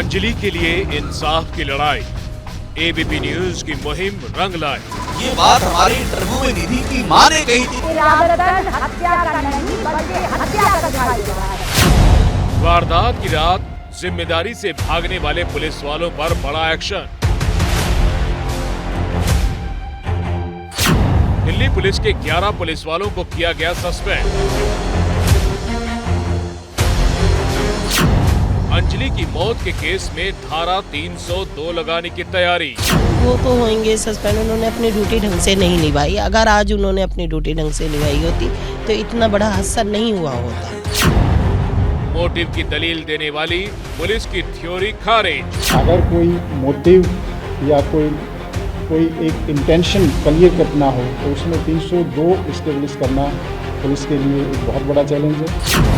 अंजलि के लिए इंसाफ की लड़ाई, एबीपी न्यूज की मुहिम रंग लाई। ये बात हमारे इंटरव्यू में निधि की मां ने कही थी। हत्या का नहीं बल्कि हत्या का दिखाई दे रहा है। वारदात की रात जिम्मेदारी से भागने वाले पुलिस वालों पर बड़ा एक्शन। दिल्ली पुलिस के 11 पुलिस वालों को किया गया सस्पेंड। अंजलि की मौत के केस में धारा 302 लगाने की तैयारी। वो तो होंगे सस्पेंड, उन्होंने अपनी ड्यूटी ढंग से नहीं निभाई। अगर आज उन्होंने अपनी ड्यूटी ढंग से निभाई होती तो इतना बड़ा हादसा नहीं हुआ होता। मोटिव की दलील देने वाली पुलिस की थ्योरी खारिज। अगर कोई मोटिव या कोई एक इंटेंशन क्लियर करना हो तो उसमें 302 एस्टेब्लिश करना पुलिस के लिए एक बहुत बड़ा चैलेंज है।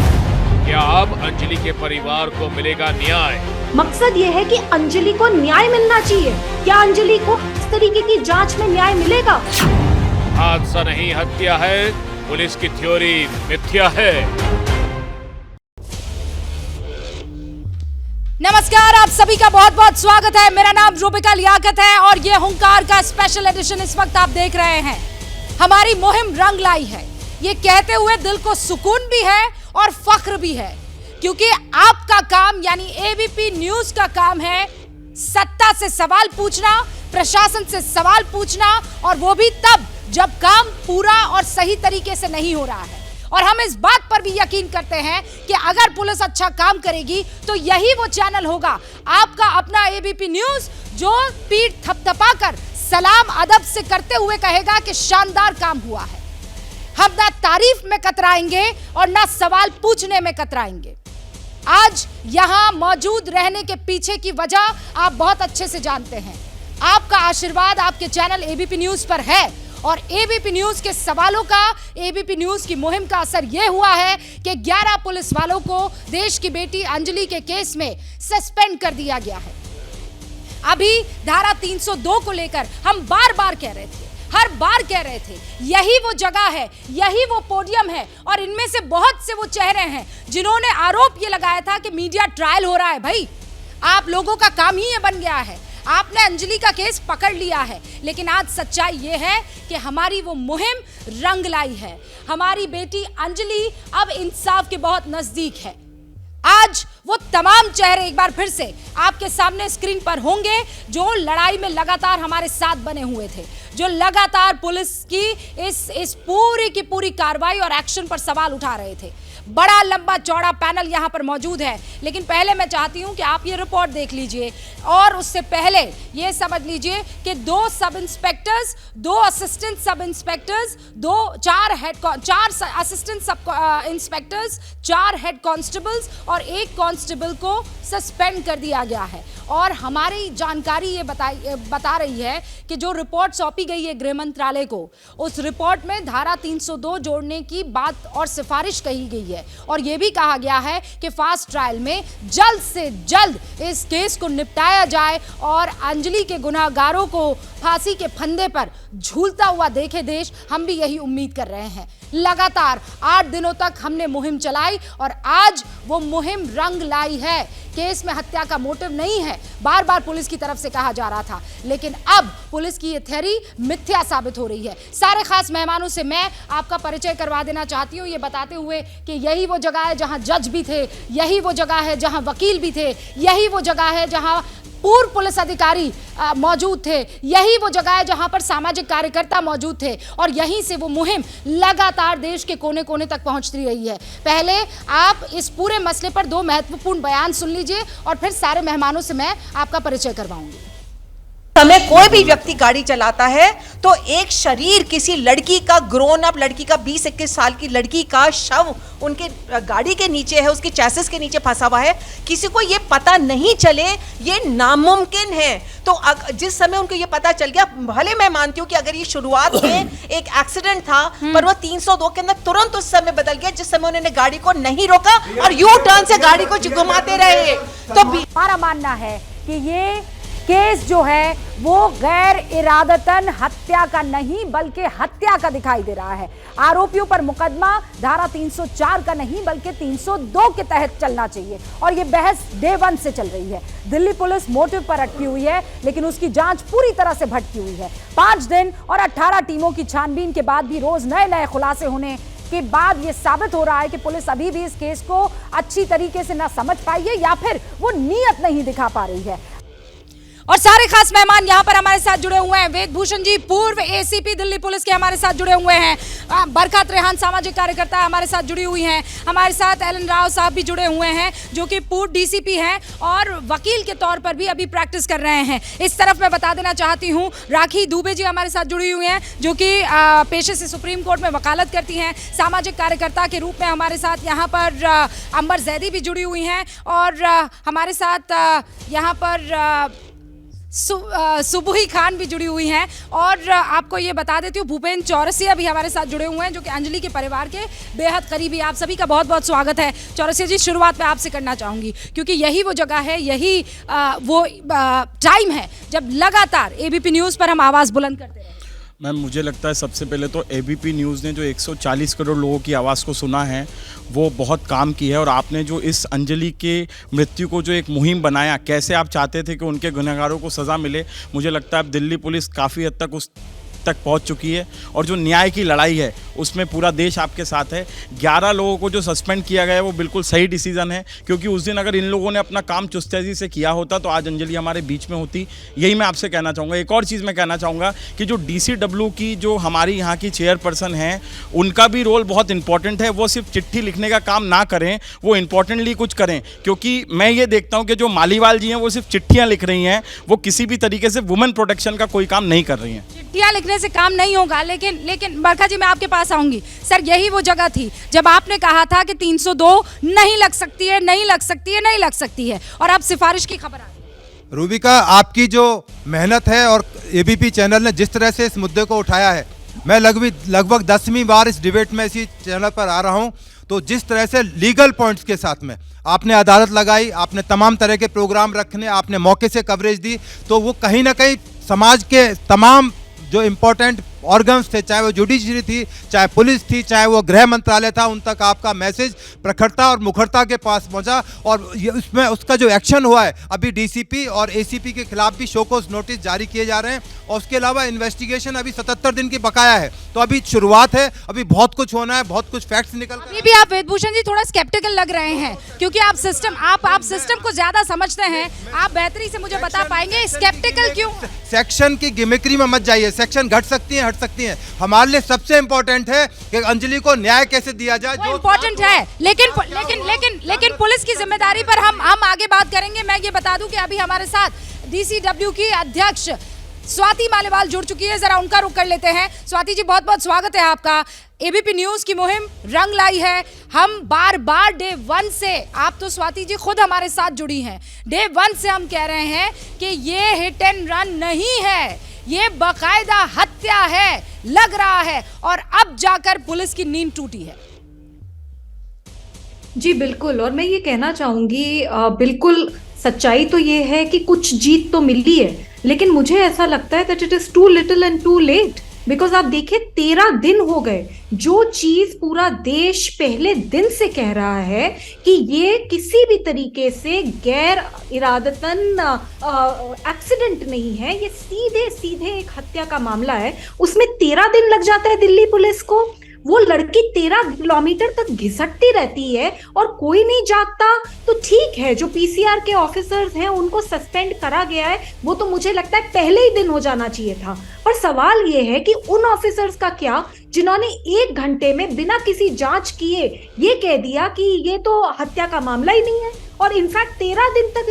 क्या अब अंजलि के परिवार को मिलेगा न्याय? मकसद ये है कि अंजलि को न्याय मिलना चाहिए। क्या अंजलि को इस तरीके की जांच में न्याय मिलेगा? हादसा नहीं हत्या है, पुलिस की थ्योरी मिथ्या है। नमस्कार, आप सभी का बहुत बहुत स्वागत है। मेरा नाम रूबिका लियाकत है और ये हुंकार का स्पेशल एडिशन इस वक्त आप देख रहे हैं। हमारी मुहिम रंग लाई है, ये कहते हुए दिल को सुकून भी है और फख्र भी है, क्योंकि आपका काम यानी एबीपी न्यूज का काम है सत्ता से सवाल पूछना, प्रशासन से सवाल पूछना, और वो भी तब जब काम पूरा और सही तरीके से नहीं हो रहा है। और हम इस बात पर भी यकीन करते हैं कि अगर पुलिस अच्छा काम करेगी तो यही वो चैनल होगा, आपका अपना एबीपी न्यूज, जो पीठ थपथपाकर सलाम अदब से करते हुए कहेगा कि शानदार काम हुआ है। हम ना तारीफ में कतराएंगे और ना सवाल पूछने में कतराएंगे। आज यहां मौजूद रहने के पीछे की वजह आप बहुत अच्छे से जानते हैं। आपका आशीर्वाद आपके चैनल एबीपी न्यूज पर है और एबीपी न्यूज के सवालों का, एबीपी न्यूज की मुहिम का असर यह हुआ है कि 11 पुलिस वालों को देश की बेटी अंजलि के केस में सस्पेंड कर दिया गया है। अभी धारा 302 को लेकर हम बार बार कह रहे थे, हर बार कह रहे थे, यही वो जगह है, यही वो पोडियम है। और इनमें से बहुत से वो चेहरे हैं जिन्होंने आरोप ये लगाया था कि मीडिया ट्रायल हो रहा है। भाई, आप लोगों का काम ही ये बन गया है, आपने अंजलि का केस पकड़ लिया है, लेकिन आज सच्चाई ये है कि हमारी वो मुहिम रंग लाई है। हमारी बेटी अंजलि अब इंसाफ के बहुत नजदीक है। आज वो तमाम चेहरे एक बार फिर से आपके सामने स्क्रीन पर होंगे जो लड़ाई में लगातार हमारे साथ बने हुए थे, जो लगातार पुलिस की इस पूरी की पूरी कार्रवाई और एक्शन पर सवाल उठा रहे थे। बड़ा लंबा चौड़ा पैनल यहाँ पर मौजूद है, लेकिन पहले मैं चाहती हूँ कि आप ये रिपोर्ट देख लीजिए और उससे पहले ये समझ लीजिए कि 2 सब inspectors, 2 assistant sub inspectors, 4 assistant sub inspectors, 4 head constables और 1 कांस्टेबल को सस्पेंड कर दिया गया है। और हमारी जानकारी ये बता रही है कि जो रिपोर्ट सौंपी गई है गृह मंत्रालय को, उस रिपोर्ट में धारा 302 जोड़ने की बात और सिफारिश कही गई है और यह भी कहा गया है कि फास्ट ट्रायल में जल्द से जल्द इस केस को निपटाया जाए और अंजलि के गुनाहगारों को फांसी के फंदे पर झूलता हुआ देखे देश। हम भी यही उम्मीद कर रहे हैं। लगातार 8 दिनों तक हमने मुहिम चलाई और आज वो मुहिम रंग लाई है। केस में हत्या का मोटिव नहीं है, बार बार पुलिस की तरफ से कहा जा रहा था, लेकिन अब पुलिस की ये थ्योरी मिथ्या साबित हो रही है। सारे खास मेहमानों से मैं आपका परिचय करवा देना चाहती हूँ, ये बताते हुए कि यही वो जगह है जहां जज भी थे, यही वो जगह है जहां वकील भी थे, यही वो जगह है जहां पूर्व पुलिस अधिकारी मौजूद थे, यही वो जगह है जहां पर सामाजिक कार्यकर्ता मौजूद थे और यहीं से वो मुहिम लगातार देश के कोने कोने तक पहुंचती रही है। पहले आप इस पूरे मसले पर 2 महत्वपूर्ण बयान सुन लीजिए और फिर सारे मेहमानों से मैं आपका परिचय करवाऊंगी। समय कोई भी व्यक्ति गाड़ी चलाता है तो एक शरीर किसी लड़की का, ग्रोन अप लड़की का, 20-21 साल की लड़की का शव उनके गाड़ी के नीचे है, उसके चैसिस के नीचे फंसा हुआ है, किसी को ये पता नहीं चले, ये नामुमकिन है। तो जिस समय उनको ये पता चल गया, भले मैं मानती हूँ कि अगर ये शुरुआत में एक एक्सीडेंट था, पर वो 302 के अंदर तुरंत उस समय बदल गया जिस समय उन्होंने गाड़ी को नहीं रोका और यू टर्न से गाड़ी को घुमाते रहे। तो हमारा मानना है कि ये केस जो है वो गैर इरादतन हत्या का नहीं बल्कि हत्या का दिखाई दे रहा है। आरोपियों पर मुकदमा धारा 304 का नहीं बल्कि 302 के तहत चलना चाहिए और ये बहस डे 1 से चल रही है। दिल्ली पुलिस मोटिव पर अटकी हुई है लेकिन उसकी जांच पूरी तरह से भटकी हुई है। 5 दिन और 18 टीमों की छानबीन के बाद भी रोज नए नए खुलासे होने के बाद ये साबित हो रहा है कि पुलिस अभी भी इस केस को अच्छी तरीके से ना समझ पाई है या फिर वो नीयत नहीं दिखा पा रही है। और सारे खास मेहमान यहाँ पर हमारे साथ जुड़े हुए हैं। वेद भूषण जी पूर्व एसीपी दिल्ली पुलिस के हमारे साथ जुड़े हुए हैं। बरखत रेहान सामाजिक कार्यकर्ता हमारे साथ जुड़ी हुई हैं। हमारे साथ एलन राव साहब भी जुड़े हुए हैं जो कि पूर्व डीसीपी हैं और वकील के तौर पर भी अभी प्रैक्टिस कर रहे हैं। इस तरफ मैं बता देना चाहती हूँ राखी दुबे जी हमारे साथ जुड़ी हुई हैं जो कि पेशे से सुप्रीम कोर्ट में वकालत करती हैं। सामाजिक कार्यकर्ता के रूप में हमारे साथ यहाँ पर अंबर जैदी भी जुड़ी हुई हैं और हमारे साथ यहाँ पर सुबुही खान भी जुड़ी हुई हैं। और आपको ये बता देती हूँ भूपेंद्र चौरसिया भी हमारे साथ जुड़े हुए हैं जो कि अंजलि के परिवार के बेहद करीबी। आप सभी का बहुत बहुत स्वागत है। चौरसिया जी शुरुआत मैं आपसे करना चाहूँगी क्योंकि यही वो जगह है, यही वो टाइम है जब लगातार एबीपी न्यूज़ पर हम आवाज़ बुलंद करते हैं। मैम मुझे लगता है सबसे पहले तो एबीपी न्यूज़ ने जो 140 करोड़ लोगों की आवाज़ को सुना है वो बहुत काम की है और आपने जो इस अंजलि के मृत्यु को जो एक मुहिम बनाया, कैसे आप चाहते थे कि उनके गुनहगारों को सज़ा मिले, मुझे लगता है अब दिल्ली पुलिस काफ़ी हद तक उस तक पहुंच चुकी है और जो न्याय की लड़ाई है उसमें पूरा देश आपके साथ है। 11 लोगों को जो सस्पेंड किया गया है वो बिल्कुल सही डिसीजन है क्योंकि उस दिन अगर इन लोगों ने अपना काम चुस्तैदी से किया होता तो आज अंजलि हमारे बीच में होती। यही मैं आपसे कहना चाहूँगा। एक और चीज़ मैं कहना चाहूँगा कि जो DCW की जो हमारी यहाँ की चेयरपर्सन हैं उनका भी रोल बहुत इंपॉर्टेंट है। वो सिर्फ चिट्ठी लिखने का काम ना करें, वो इंपॉर्टेंटली कुछ करें क्योंकि मैं ये देखता हूँ कि जो मालीवाल जी हैं वो सिर्फ चिट्ठियाँ लिख रही हैं, वो किसी भी तरीके से वुमेन प्रोटेक्शन का कोई काम नहीं कर रही हैं। चिट्ठियां लिखने से काम नहीं होगा लेकिन बरखा जी मैं आपके पास आऊंगी। सर यही वो जगह थी जब आपने कहा था कि 302 नहीं लग सकती है, नहीं लग सकती है, नहीं लग सकती है और अब सिफारिश की खबर आ गई। रूबिका, आपकी जो मेहनत है और एबीपी चैनल ने जिस तरह से इस मुद्दे को उठाया है, मैं लगभग 10वीं बार इस डिबेट में इसी चैनल पर आ रहा हूं, तो जिस तरह से लीगल पॉइंट्स के साथ में आपने अदालत लगाई, आपने तमाम तरह के प्रोग्राम रखने, आपने मौके से कवरेज दी, तो वो कहीं ना कहीं समाज के तमाम जो इम्पोर्टेंट ऑर्गन्स थे, चाहे वो जुडिशरी थी, चाहे पुलिस थी, चाहे वो गृह मंत्रालय था, उन तक आपका मैसेज प्रखरता और मुखरता के पास पहुंचा और ये उसमें उसका जो एक्शन हुआ है, अभी डीसीपी और एसीपी के खिलाफ भी शोकॉज नोटिस जारी किए जा रहे हैं और उसके अलावा इन्वेस्टिगेशन अभी 77 दिन की बकाया है। तो अभी शुरुआत है, अभी बहुत कुछ होना है, बहुत कुछ फैक्ट्स निकल कर। अभी भी आप वेदभूषण जी थोड़ा स्केप्टिकल लग रहे हैं क्योंकि आप सिस्टम को ज्यादा समझते हैं, आप बेहतरी से मुझे बता पाएंगे स्केप्टिकल क्यों? सेक्शन की गिमिक्री में मत जाइए, सेक्शन घट सकती है, हट सकती हैं। हमारे लिए सबसे इंपॉर्टेंट है कि अंजलि को न्याय कैसे दिया जाए, जो इंपॉर्टेंट है। लेकिन पुलिस की जिम्मेदारी पर हम आगे बात करेंगे। मैं ये बता दूं कि अभी हमारे साथ DCW की अध्यक्ष स्वाति मालेवाल जुड़ चुकी है, जरा उनका रुख कर लेते हैं। स्वाति जी बहुत बहुत स्वागत है आपका। एबीपी न्यूज की मुहिम रंग लाई है। हम बार बार डे 1 से, आप तो स्वाति जी खुद हमारे साथ जुड़ी हैं, डे 1 से हम कह रहे हैं कि ये हिट एंड रन नहीं है, ये बाकायदा हत्या है, लग रहा है और अब जाकर पुलिस की नींद टूटी है। जी बिल्कुल, और मैं ये कहना चाहूंगी बिल्कुल सच्चाई तो ये है कि कुछ जीत तो मिली है, लेकिन मुझे ऐसा लगता है that it is too little and too late. Because आप देखिए 13 दिन हो गए, जो चीज पूरा देश पहले दिन से कह रहा है कि ये किसी भी तरीके से गैर इरादतन एक्सीडेंट नहीं है, ये सीधे सीधे एक हत्या का मामला है, उसमें 13 दिन लग जाता है दिल्ली पुलिस को। वो लड़की 13 किलोमीटर तक घिसटती रहती है और कोई नहीं जागता। तो ठीक है, जो पीसीआर के ऑफिसर्स हैं उनको सस्पेंड करा गया है, वो तो मुझे लगता है पहले ही दिन हो जाना चाहिए था। पर सवाल ये है कि उन ऑफिसर्स का क्या जिन्होंने 1 घंटे में बिना किसी जांच किए ये कह दिया कि ये तो हत्या का मामला ही नहीं है, और इनफैक्ट 13 दिन तक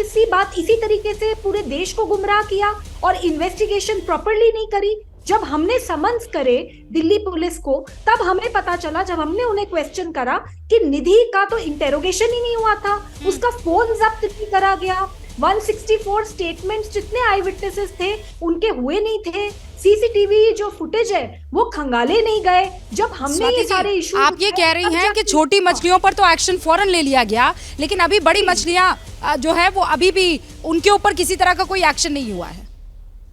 इसी तरीके से पूरे देश को गुमराह किया और इन्वेस्टिगेशन प्रॉपरली नहीं करी। जब हमने समन्स करे दिल्ली पुलिस को, तब हमें पता चला, जब हमने उन्हें क्वेश्चन करा कि निधि का तो इंटेरोगेशन ही नहीं हुआ था, उसका फोन जब्त नहीं करा गया, 164 स्टेटमेंट्स जितने आई विटनेसेस थे उनके हुए नहीं थे। सीसीटीवी जो फुटेज है वो खंगाले नहीं गए। जब हमने ये सारे इशू, आप ये कह रही हैं कि छोटी मछलियों पर तो एक्शन फौरन ले लिया गया, लेकिन अभी बड़ी मछलियां जो है वो अभी भी उनके ऊपर किसी तरह का कोई एक्शन नहीं हुआ है।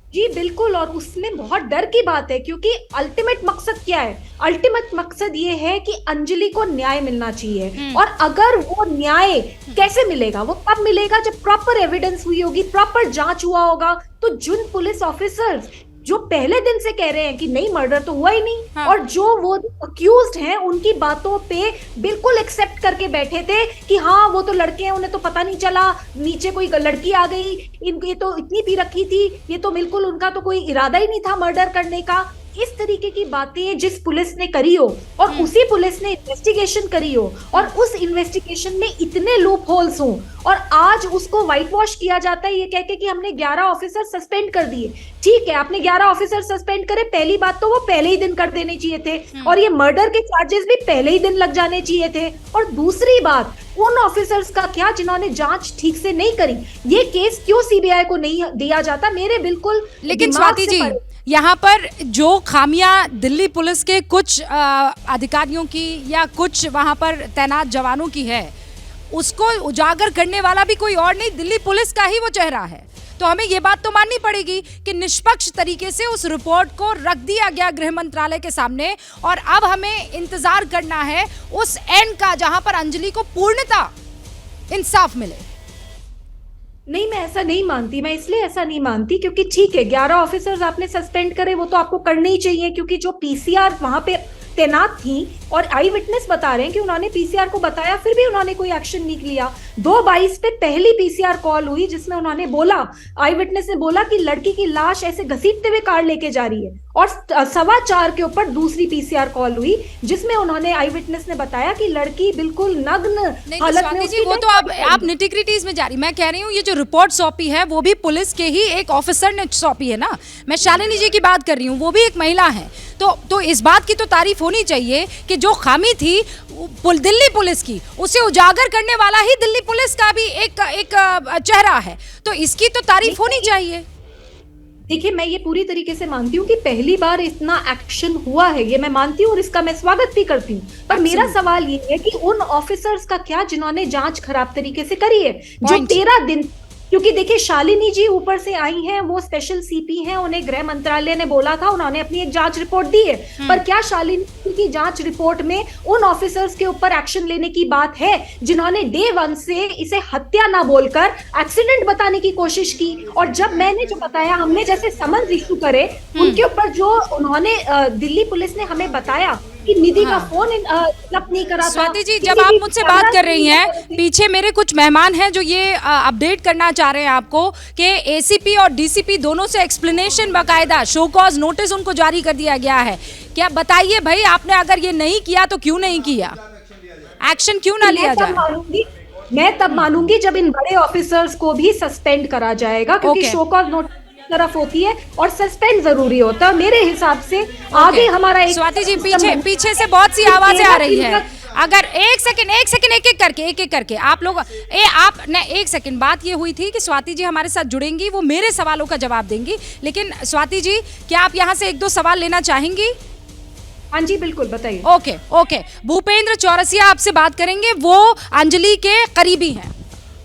जी बिल्कुल, और उसमें बहुत डर की बात है क्योंकि अल्टीमेट मकसद क्या है? अल्टीमेट मकसद ये है कि अंजलि को न्याय मिलना चाहिए। और अगर वो न्याय कैसे मिलेगा? वो कब मिलेगा? जब प्रॉपर एविडेंस हुई होगी, प्रॉपर जांच हुआ होगा। तो जिन पुलिस ऑफिसर्स जो पहले दिन से कह रहे हैं कि नहीं मर्डर तो हुआ ही नहीं, हाँ। और जो वो अक्यूज्ड हैं उनकी बातों पे बिल्कुल एक्सेप्ट करके बैठे थे कि हाँ वो तो लड़के हैं, उन्हें तो पता नहीं चला, नीचे कोई लड़की आ गई, ये तो इतनी पी रखी थी, ये तो बिल्कुल उनका तो कोई इरादा ही नहीं था मर्डर करने का। इस तरीके की बातें जिस पुलिस ने करी हो और उसी पुलिस ने इन्वेस्टिगेशन करी हो और उस इन्वेस्टिगेशन में इतने लूप होल्स हों और आज उसको व्हाइट वॉश किया जाता है ये कह के कि हमने 11 ऑफिसर सस्पेंड कर दिए। ठीक है, आपने 11 ऑफिसर सस्पेंड करे, पहली बात तो वो पहले ही दिन कर देने चाहिए थे और ये मर्डर के चार्जेस भी पहले ही दिन लग जाने चाहिए थे। और दूसरी बात, उन ऑफिसर्स का क्या जिन्होंने जांच ठीक से नहीं करी? ये केस क्यों सीबीआई को नहीं दिया जाता? मेरे बिल्कुल। लेकिन स्वाति जी, यहाँ पर जो खामियां दिल्ली पुलिस के कुछ अधिकारियों की या कुछ वहां पर तैनात जवानों की है, उसको उजागर करने वाला भी कोई और नहीं, दिल्ली पुलिस का ही वो चेहरा है। तो हमें ये बात तो माननी पड़ेगी कि निष्पक्ष तरीके से उस रिपोर्ट को रख दिया गया गृह मंत्रालय के सामने और अब हमें इंतजार करना है उस एंड का जहां पर अंजलि को पूर्णतः इंसाफ मिले। नहीं, मैं ऐसा नहीं मानती। मैं इसलिए ऐसा नहीं मानती क्योंकि ठीक है 11 ऑफिसर्स आपने सस्पेंड करे, वो तो आपको करने ही चाहिए क्योंकि जो पीसीआर वहां पे तैनात थी और आई विटनेस बता रहे हैं कि उन्होंने पीसीआर को बताया फिर भी उन्होंने कोई एक्शन नहीं लिया। 2/22 पे पहली पीसीआर कॉल हुई जिसमें उन्होंने बोला, आई विटनेस ने बोला कि लड़की की लाश ऐसे घसीटते हुए कार लेके जा रही है और 4:15 के ऊपर दूसरी पीसीआर कॉल हुई जिसमें उन्होंने आई विटनेस ने बताया कि लड़की बिल्कुल नग्न हालत में। जी, वो तो आप निटिग्रिटीज में जा रही, मैं कह रही हूँ ये जो रिपोर्ट सौंपी है वो भी पुलिस के ही एक ऑफिसर ने सौंपी है ना। मैं शालिनी जी की बात कर रही हूँ, वो भी एक महिला है। तो इस बात की तो तारीफ होनी चाहिए कि जो खामी थी दिल्ली पुलिस की, उसे उजागर करने वाला ही दिल्ली पुलिस का भी एक चेहरा है, तो इसकी तो तारीफ होनी चाहिए। देखिए, मैं ये पूरी तरीके से मानती हूँ कि पहली बार इतना एक्शन हुआ है, ये मैं मानती हूँ और इसका मैं स्वागत भी करती हूँ। पर मेरा सवाल ये है कि उन ऑफिसर्स का क्या जिन्होंने जांच खराब तरीके से करी है, जो 13 दिन, क्योंकि देखिए शालिनी जी ऊपर से आई हैं, वो स्पेशल सीपी हैं, उन्हें गृह मंत्रालय ने बोला था, उन्होंने अपनी एक जांच रिपोर्ट दी है। पर क्या शालिनी की जांच रिपोर्ट में उन ऑफिसर्स के ऊपर एक्शन लेने की बात है जिन्होंने डे 1 से इसे हत्या ना बोलकर एक्सीडेंट बताने की कोशिश की? और जब मैंने जो बताया, हमने जैसे समन्स इशू करे उनके ऊपर जो उन्होंने दिल्ली पुलिस ने हमें बताया कि निधि का फोन नहीं करा था। स्वाति जी, जब आप मुझसे बात कर रही हैं, पीछे मेरे कुछ मेहमान हैं जो ये अपडेट करना चाह रहे हैं आपको कि एसीपी और डीसीपी दोनों से एक्सप्लेनेशन बाकायदा शो कॉज नोटिस उनको जारी कर दिया गया है। क्या बताइए भाई, आपने अगर ये नहीं किया तो क्यों नहीं किया, एक्शन क्यों ना लिया जाए? मैं तब मानूंगी जब इन बड़े ऑफिसर्स को भी सस्पेंड करा जाएगा, क्योंकि शो कॉज नोटिस तरफ होती है और सस्पेंड जरूरी होता है मेरे हिसाब से। आगे हमारा एक स्वाति जी, पीछे से बहुत सी आवाजें आ रही है। अगर एक सेकंड एक एक करके आप लोग एक सेकंड, बात ये हुई थी कि स्वाति जी हमारे साथ जुड़ेंगी, वो मेरे सवालों का जवाब देंगी। लेकिन स्वाति जी, क्या आप यहाँ से 1-2 सवाल लेना चाहेंगी? हाँ जी बिल्कुल, बताइए। ओके, भूपेंद्र चौरसिया आपसे बात करेंगे, वो अंजलि के करीबी हैं।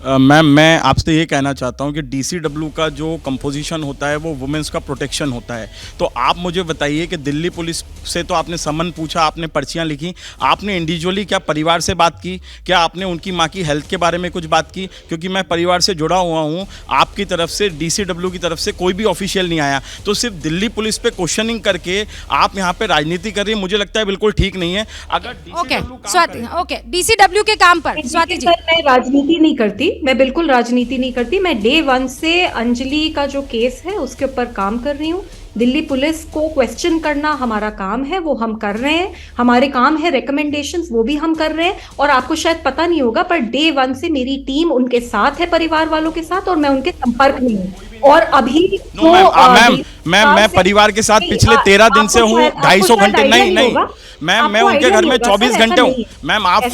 मैम, मैं आपसे ये कहना चाहता हूँ कि डीसीडब्ल्यू का जो कंपोजिशन होता है वो वुमेन्स का प्रोटेक्शन होता है। तो आप मुझे बताइए कि दिल्ली पुलिस से तो आपने समन पूछा, आपने पर्चियाँ लिखी, आपने इंडिविजुअली क्या परिवार से बात की? क्या आपने उनकी माँ की हेल्थ के बारे में कुछ बात की? क्योंकि मैं परिवार से जुड़ा हुआ हूँ, आपकी तरफ से, डीसीडब्ल्यू की तरफ से कोई भी ऑफिशियल नहीं आया। तो सिर्फ दिल्ली पुलिस पे क्वेश्चनिंग करके आप यहाँ पे राजनीति कर रही है, मुझे लगता है बिल्कुल ठीक नहीं है। अगर डीसीडब्ल्यू के काम पर स्वाति जी, मैं राजनीति नहीं करती, मैं बिल्कुल राजनीति नहीं करती। मैं डे 1 से अंजलि का जो केस है उसके ऊपर काम कर रही हूँ। दिल्ली पुलिस को क्वेश्चन करना हमारा काम है, वो हम कर रहे हैं। हमारे काम है रिकमेंडेशंस, वो भी हम कर रहे हैं। और आपको शायद पता नहीं होगा पर डे 1 से मेरी टीम उनके साथ है, परिवार वालों के साथ, और मैं उनके संपर्क में हूँ। और अभी मैं परिवार के साथ पिछले 13 दिन से हूँ, 250 घंटे नहीं मैं उनके घर में 24 घंटे हूँ। मैम आप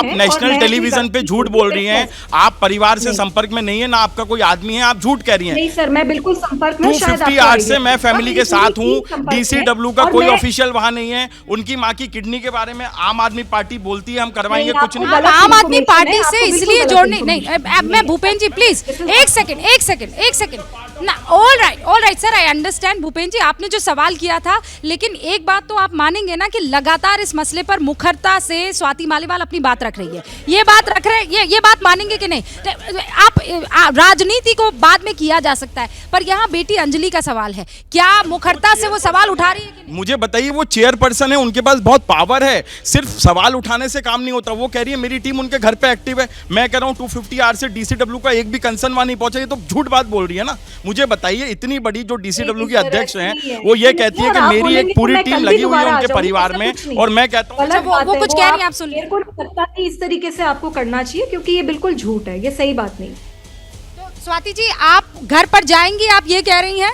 नेशनल टेलीविजन पे झूठ बोल रही हैं, आप परिवार से संपर्क में नहीं है ना, आपका कोई आदमी है, आप झूठ कह रही हैं। नहीं सर, मैं बिल्कुल संपर्क में 250 आवर्स से मैं फैमिली के साथ हूँ, DCW का कोई ऑफिशियल वहाँ नहीं है। उनकी माँ की किडनी के बारे में आम आदमी पार्टी बोलती है हम करवाएंगे, कुछ नहीं। आम आदमी पार्टी से इसलिए जोड़ने नहीं, मैं भूपेन जी प्लीज एक सेकंड ना, all right sir, I understand Bhupen ji, आपने जो सवाल किया था, लेकिन एक बात तो आप मानेंगे ना कि लगातार इस मसले पर मुखरता से स्वाति मालीवाल अपनी बात रख रही है, ये बात रख रहे, ये बात मानेंगे कि नहीं? आप राजनीति को बाद में किया जा सकता है, पर यहाँ बेटी अंजलि का सवाल है, क्या मुखरता से वो सवाल उठा रही है कि नहीं? मुझे बताइए, वो चेयरपर्सन है, उनके पास बहुत पावर है, सिर्फ सवाल उठाने से काम नहीं होता। वो कह रही है मेरी टीम उनके घर पे एक्टिव है, मैं कह रहा हूँ 250 आवर्स से DCW का एक भी कंसर्न वहां नहीं पहुंचा, ये तो झूठ बात बोल रही है ना। मुझे बताइए, इतनी बड़ी जो DCW की अध्यक्ष हैं, वो ये कहती है कि मेरी एक पूरी टीम लगी हुई है उनके परिवार में, और मैं कहता हूँ वो कुछ कह रही है, आप सुन लीजिए। मेरे को लगता है इस तरीके से आपको करना चाहिए, क्योंकि ये बिल्कुल झूठ है, ये सही बात नहीं। तो स्वाति जी, आप घर पर जाएंगी, आप ये कह रही हैं?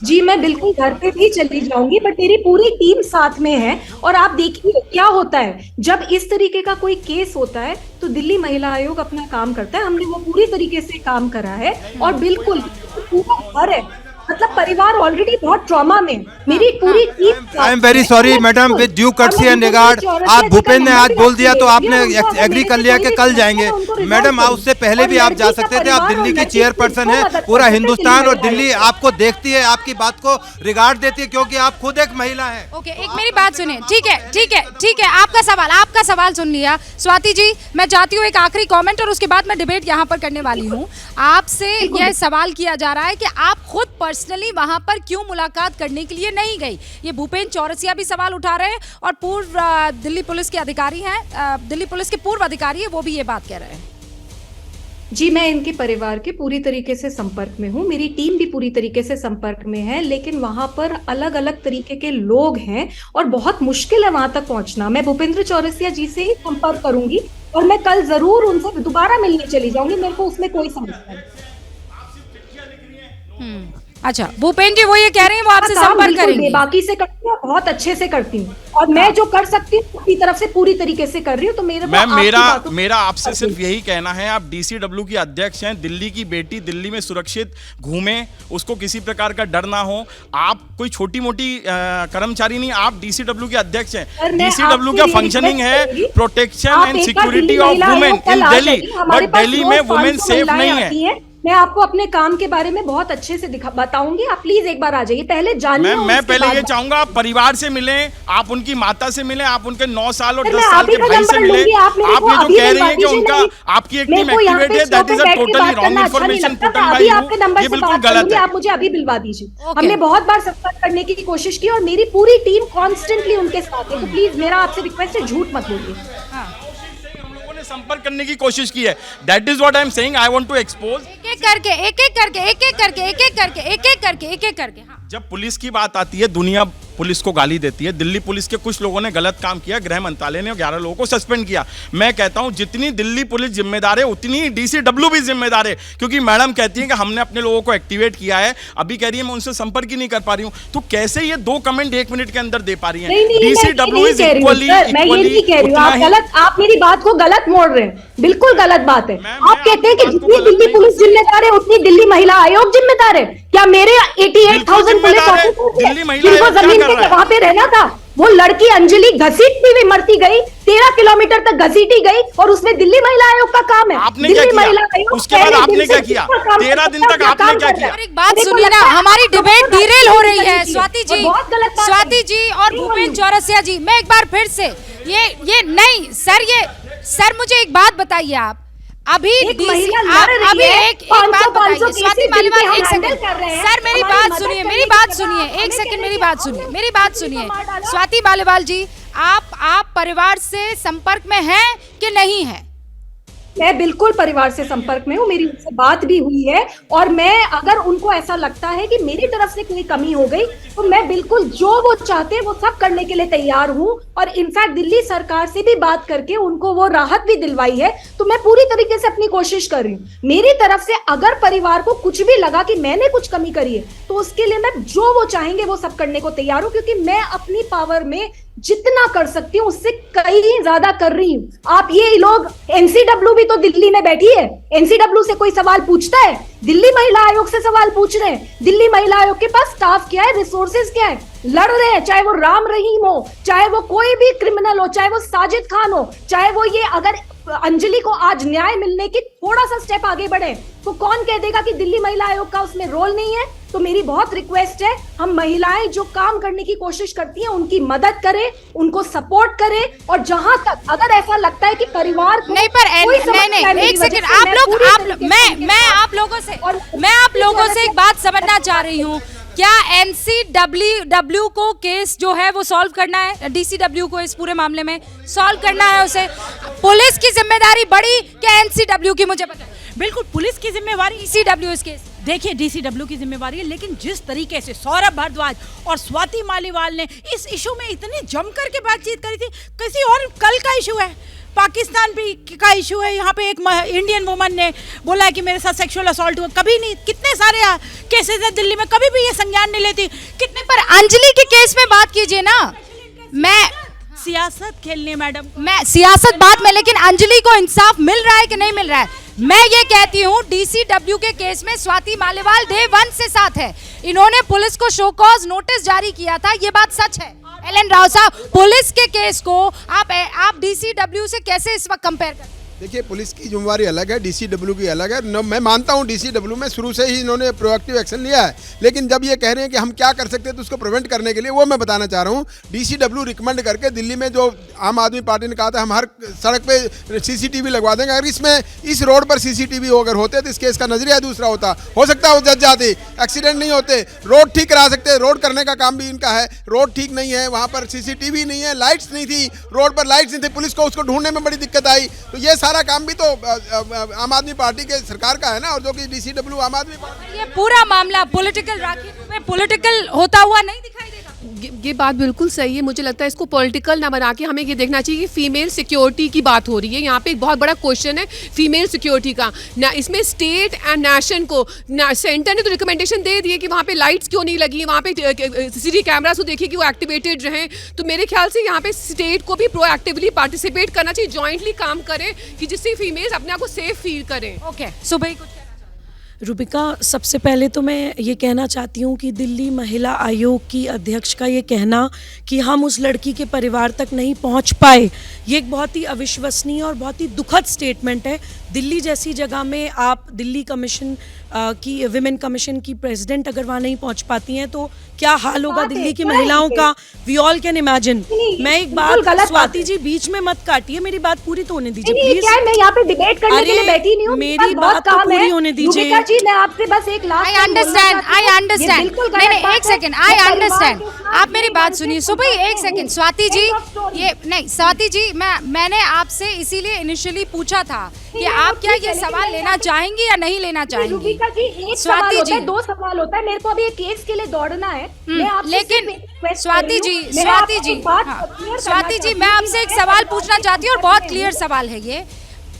जी मैं बिल्कुल घर पे भी चली जाऊंगी, बट मेरी पूरी टीम साथ में है। और आप देखिए क्या होता है, जब इस तरीके का कोई केस होता है तो दिल्ली महिला आयोग अपना काम करता है, हमने वो पूरी तरीके से काम करा है। और बिल्कुल पूरा घर है, मतलब परिवार ऑलरेडी बहुत ट्रॉमा में, मेरी पूरी team. I am very sorry madam, with due courtesy and regard, आप भूपेन ने आज बोल दिया तो आपने एग्री कर लिया कि कल जाएंगे। मैडम आप उससे पहले भी आप जा सकते थे, आप दिल्ली की चेयरपर्सन है, पूरा हिंदुस्तान और दिल्ली आपको देखती है, आपकी बात को रिगार्ड देती है, क्योंकि आप खुद एक महिला है। ओके, एक मेरी बात सुनिए, ठीक है, आपका सवाल सुन लिया। स्वाति जी, मैं चाहती हूँ एक आखिरी कमेंट और उसके बाद मैं डिबेट यहाँ पर करने वाली हूँ। आपसे यह सवाल किया जा रहा है कि आप खुद पर्सनली वहां पर क्यों मुलाकात करने के लिए नहीं गई? ये भूपेन चौरसिया भी सवाल उठा रहे हैं, और पूर्व दिल्ली पुलिस के अधिकारी हैं, दिल्ली पुलिस के पूर्व अधिकारी है, वो भी ये बात कह रहे हैं। जी मैं इनके परिवार के पूरी तरीके से संपर्क में हूँ, मेरी टीम भी पूरी तरीके से संपर्क में है, लेकिन वहां पर अलग अलग तरीके के लोग हैं और बहुत मुश्किल है वहां तक पहुंचना। मैं भूपेंद्र चौरसिया जी से ही संपर्क करूंगी और मैं कल जरूर उनसे दोबारा मिलने चली जाऊंगी, मेरे को उसमें कोई समस्या नहीं। अच्छा भूपेन जी, वो ये कह रहे हैं वो आपसे संपर्क करेंगे। बाकी से करती हूँ, बहुत अच्छे से करती हूँ, और मैं जो कर सकती हूँ अपनी तरफ से पूरी तरीके से कर रही हूँ। तो मेरा आपसे सिर्फ यही कहना है, आप DCW की अध्यक्ष हैं, दिल्ली की बेटी दिल्ली में सुरक्षित घूमे, उसको किसी प्रकार का डर ना हो। आप कोई छोटी मोटी कर्मचारी नहीं, आप DCW के अध्यक्ष हैं। DCW का फंक्शनिंग है protection and security of women in Delhi, but Delhi में वुमेन सेफ नहीं है। मैं आपको अपने काम के बारे में बहुत अच्छे से बताऊंगी, आप प्लीज एक बार आ जाइए, पहले जानिए। मैं पहले ये चाहूंगा आप परिवार से मिलें, आप उनकी माता से मिलें, आप उनके 9 साल और 10 साल के भाई से मिलें। आप ये जो कह रही हैं कि उनका आपकी एक टीम एक्टिवेट है, that is a totally wrong information put on by you, ये बिल्कुल गलत है। आप मुझे अभी दिलवा दीजिए। हमने बहुत बार संपर्क करने की कोशिश की और मेरी पूरी टीम कॉन्स्टेंटली उनके साथ है, तो प्लीज मेरा आपसे रिक्वेस्ट है, झूठ मत बोलिए। संपर्क करने की कोशिश की है, that is what I am saying, I want to expose. एक एक करके। जब पुलिस की बात आती है, दुनिया पुलिस को गाली देती है, दिल्ली पुलिस के कुछ लोगों ने गलत काम किया, गृह मंत्रालय ने 11 लोगों को सस्पेंड किया। मैं कहता हूं जितनी दिल्ली पुलिस जिम्मेदार है उतनी ही DCW भी जिम्मेदार है, क्योंकि मैडम कहती है कि हमने अपने लोगों को एक्टिवेट किया है, अभी कह रही है मैं उनसे संपर्क ही नहीं कर पा रही हूं। तो कैसे ये 2 कमेंट 1 मिनट के अंदर दे पा रही है? DCW इज इक्वली, आप मेरी बात को गलत मोड़ रहे हैं, बिल्कुल गलत बात है। आप कहते हैं कि जितनी दिल्ली पुलिस जिम्मेदार है उतनी दिल्ली महिला आयोग जिम्मेदार है। क्या मेरे 88,000 पुलिस ऑफिसर्स जिनको जमीन पे वहां पे रहना था, वो लड़की अंजलि घसीटती हुई मरती गई, 13 किलोमीटर तक घसीटी गई, और उसमें दिल्ली महिला आयोग का काम है। आपने क्या किया? उसके बाद आपने क्या किया? 13 दिन तक आपने क्या किया? एक बात सुनिए ना, हमारी डिबेट डिरेल हो रही है। स्वाति जी और भूपेन चौरसिया जी, मैं एक बार फिर से ये नहीं सर मुझे एक बात बताइए, आप अभी एक बात बताइए स्वाति मालीवाल, एक सेकंड सर मेरी बात सुनिए, एक सेकंड मेरी बात सुनिए। स्वाति मालीवाल जी, आप परिवार से संपर्क में हैं कि नहीं है? मैं बिल्कुल परिवार से संपर्क में हूँ, मेरी उनसे बात भी हुई है, और मैं अगर उनको ऐसा लगता है कि मेरी तरफ से कोई कमी हो गई तो मैं बिल्कुल जो वो चाहते हैं वो सब करने के लिए तैयार हूँ। और इनफैक्ट दिल्ली सरकार से भी बात करके उनको वो राहत भी दिलवाई है। तो मैं पूरी तरीके से अपनी कोशिश कर रही हूँ। मेरी तरफ से अगर परिवार को कुछ भी लगा कि मैंने कुछ कमी करी है तो उसके लिए मैं जो वो चाहेंगे वो सब करने को तैयार हूँ, क्योंकि मैं अपनी पावर में जितना कर सकती हूँ उससे कहीं ज्यादा कर रही हूँ। आप ये लोग, एनसीडब्ल्यू भी तो दिल्ली में बैठी है, एनसीडब्ल्यू से कोई सवाल पूछता है? दिल्ली महिला आयोग से सवाल पूछ रहे हैं। दिल्ली महिला आयोग के पास स्टाफ क्या है, रिसोर्सेज क्या है? लड़ रहे हैं, चाहे वो राम रहीम हो, चाहे वो कोई भी क्रिमिनल हो, चाहे वो साजिद खान हो, चाहे वो ये अगर अंजलि को आज न्याय मिलने की थोड़ा सा स्टेप आगे बढ़े तो कौन कह देगा कि दिल्ली महिला आयोग का उसमें रोल नहीं है? तो मेरी बहुत रिक्वेस्ट है, हम महिलाएं जो काम करने की कोशिश करती हैं उनकी मदद करें, उनको सपोर्ट करें, और जहां तक अगर ऐसा लगता है कि परिवार को नहीं पर नहीं एक सेकंड, मैं आप लोगों से एक बात समझना चाह रही हूँ। क्या एनसीडब्ल्यू को केस जो है वो सॉल्व करना है, डीसीडब्ल्यू को इस पूरे मामले में सॉल्व करना है? उसे पुलिस की जिम्मेदारी बड़ी क्या एनसीडब्ल्यू की? मुझे पता है बिल्कुल पुलिस की जिम्मेवारी, डीसीडब्ल्यू इस केस, देखिए डीसीडब्ल्यू की जिम्मेवारी है, लेकिन जिस तरीके से सौरभ भारद्वाज और स्वाति मालीवाल ने इस इशू में इतनी जमकर के बातचीत करी थी, किसी और कल का इशू है, पाकिस्तान भी का इशू है, यहाँ पे एक इंडियन वुमन ने बोला है कि मेरे साथ सेक्सुअल असॉल्ट हुआ, कभी नहीं, कितने सारे केसेस हैं दिल्ली में, कभी भी ये संज्ञान नहीं लेती, कितने पर अंजलि के केस में बात कीजिए ना। मैं सियासत खेलने मैडम, मैं सियासत बात में, लेकिन अंजलि को इंसाफ मिल रहा है कि नहीं मिल रहा है? मैं ये कहती हूँ डीसीडब्ल्यू के केस में स्वाति मालीवाल डे 1 से साथ है। इन्होंने पुलिस को शो कॉज नोटिस जारी किया था, ये बात सच है। एल राव साहब, पुलिस के केस को आप डीसीडब्ल्यू से कैसे इस वक्त कंपेयर करते हैं? देखिए पुलिस की जिम्मेवारी अलग है, डीसीडब्ल्यू की अलग है। मैं मानता हूँ डीसीडब्ल्यू में शुरू से ही इन्होंने प्रोएक्टिव एक्शन लिया है, लेकिन जब ये कह रहे हैं कि हम क्या कर सकते हैं तो उसको प्रिवेंट करने के लिए वो मैं बताना चाह रहा हूँ। डीसीडब्ल्यू रिकमेंड करके दिल्ली में जो आम आदमी पार्टी ने कहा था हम हर सड़क पे सीसीटीवी लगवा देंगे, अगर इसमें इस रोड पर सीसीटीवी अगर होते तो इस केस का नजरिया दूसरा होता, हो सकता है वो जज जाते, एक्सीडेंट नहीं होते, रोड ठीक करा सकते। रोड करने का काम भी इनका है, रोड ठीक नहीं है, वहाँ पर सीसीटीवी नहीं है, लाइट्स नहीं थी, रोड पर लाइट्स नहीं थी, पुलिस को उसको ढूंढने में बड़ी दिक्कत आई। तो ये सारा काम भी तो आम आदमी पार्टी के सरकार का है ना, और जो कि डीसीडब्ल्यू आम आदमी पार्टी। ये पूरा मामला पॉलिटिकल राखी में पॉलिटिकल होता हुआ नहीं दिखाई देगा? ये बात बिल्कुल सही है। मुझे लगता है इसको पॉलिटिकल ना बना के हमें ये देखना चाहिए कि फीमेल सिक्योरिटी की बात हो रही है। यहाँ पे एक बहुत बड़ा क्वेश्चन है फीमेल सिक्योरिटी का ना। इसमें स्टेट एंड नेशन को सेंटर ने तो रिकमेंडेशन दे दी है कि वहाँ पे लाइट्स क्यों नहीं लगी, वहाँ पे सीसीटीवी कैमरास को देखिए कि वो एक्टिवेटेड रहें। तो मेरे ख्याल से यहाँ पे स्टेट को भी प्रोएक्टिवली पार्टिसिपेट करना चाहिए, जॉइंटली काम करें कि जिससे फीमेल्स अपने आप को सेफ फील करें। ओके, सुबह कुछ रूबिका, सबसे पहले तो मैं ये कहना चाहती हूँ कि दिल्ली महिला आयोग की अध्यक्ष का ये कहना कि हम उस लड़की के परिवार तक नहीं पहुँच पाए, ये एक बहुत ही अविश्वसनीय और बहुत ही दुखद स्टेटमेंट है। दिल्ली जैसी जगह में आप दिल्ली कमीशन की विमेन कमीशन की प्रेसिडेंट अगर वहाँ नहीं पहुँच पाती हैं तो क्या हाल होगा दिल्ली की महिलाओं का, वी ऑल कैन इमेजिन। मैं एक बात, स्वाति जी बीच में मत काटिए, मेरी बात पूरी तो होने दीजिए प्लीज। मैं यहाँ पे डिबेट करने के लिए बैठी नहीं हूँ, मेरी बात तो पूरी होने दीजिए। जी मैं आपसे बस एक लास्ट, आई अंडरस्टैंड नहीं, एक सेकंड, आई अंडरस्टैंड, आप मेरी बात सुनिए। सुबह एक सेकंड, स्वाति जी, ये नहीं स्वाति जी, मैंने आपसे इसीलिए इनिशियली पूछा था कि आप क्या ये सवाल लेना चाहेंगी या नहीं लेना चाहेंगी? स्वाति जी, 2 सवाल होता है, मेरे को अभी एक केस के लिए दौड़ना है। लेकिन स्वाति जी, मैं आपसे एक सवाल पूछना चाहती हूँ और बहुत क्लियर सवाल है ये।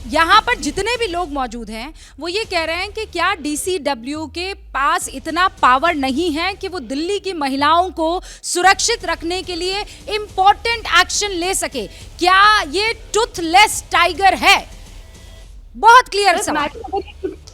यहाँ पर जितने भी लोग मौजूद हैं वो ये कह रहे हैं कि क्या डीसीडब्ल्यू के पास इतना पावर नहीं है कि वो दिल्ली की महिलाओं को सुरक्षित रखने के लिए इम्पोर्टेंट एक्शन ले सके? क्या ये टूथलेस टाइगर है? बहुत क्लियर सवाल।